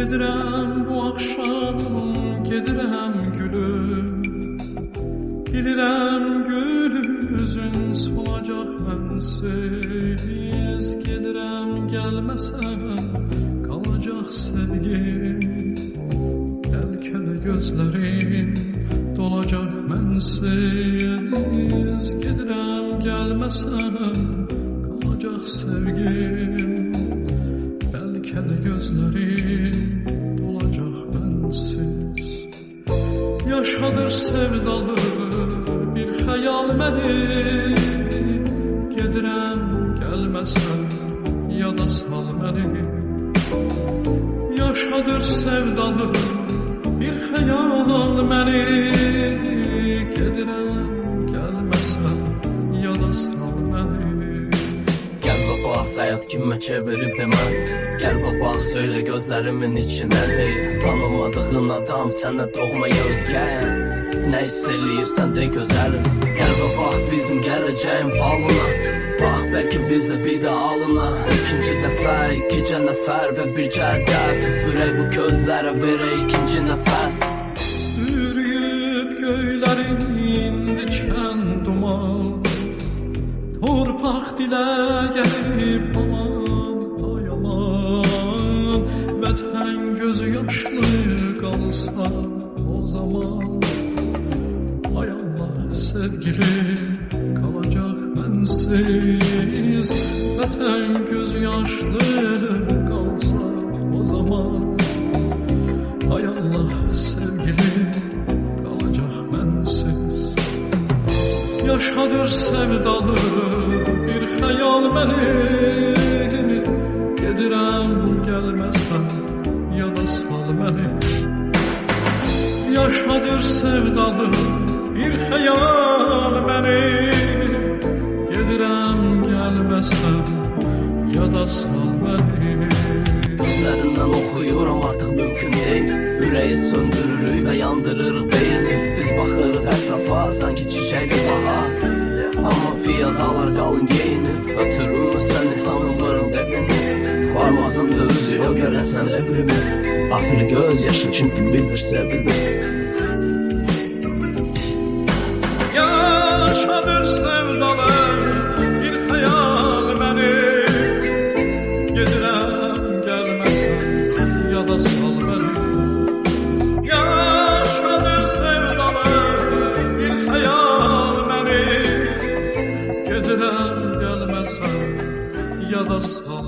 Gedirəm bu axşam, gedirəm gülüm. Bilirəm gül üzün solacaq mənsiz. Gedirəm gəlməsən qalacaq sevgim. Bəlkə gözlərin dolacaq mənsiz. Gedirəm gəlməsən qalacaq sevgim. Bəlkə gözlərin dolacaq mənsiz. Yaşadır sevdalı bir xəyal məni. Gedirəm gəlməsən yada sal məni. Yaşadır sevdalı bir xəyal məni. Gedirəm gəlməsən yada sal məni. Gel ve bak hayat kime çevirip de məni. Gel ve bak söyle gözlerimin içinədir. Tanımadığın adam sənə doğmaya özgəyəm. Nə hiss eləyirsən de gözəlim. Gel ve bak bizim gələcəyim falına. Bak belki biz de bir de alına. İkinci dəfə, ikicə nəfər və bircə hədəf. Üfürək bu gözlərə verək ikinci nəfəs. Ürüyüb göylərin diken duman. Torpaq dilə gəlib aman, ay aman. Vətən gözü yaşlı qalsa o zaman. Ay Allah sevgili qalacaq mənsiz. Vətən gözü yaşlı qalsa o zaman. Ay Allah sevgili qalacaq mənsiz. Yaşadır sevdalı bir xəyal məni. Gedirəm gəlməsən yada sal məni. Yaşadır sevdalı bir xəyal məni. Gedirəm gəlməsən yada sal məni. Gözlərindən oxuyuram artıq mümkün deyil. Ürəyi söndürürük və yandırırıq beyni. Biz baxırıq ətrafa sanki çiçəkdir bahar. Amma piyadalar qalın geyinir. Ötürürmü səni tanımırım evini. Parmağında üzüyor görəsən evrimi. Axırı göz yaşı çünki bilir sevimi. Yaşadır sevdalar bir xəyal məni. Gedirəm gəlməsən yada sal məni. Yaşadır sevdalar bir xəyal məni. Gedirəm gəlməsən yada sal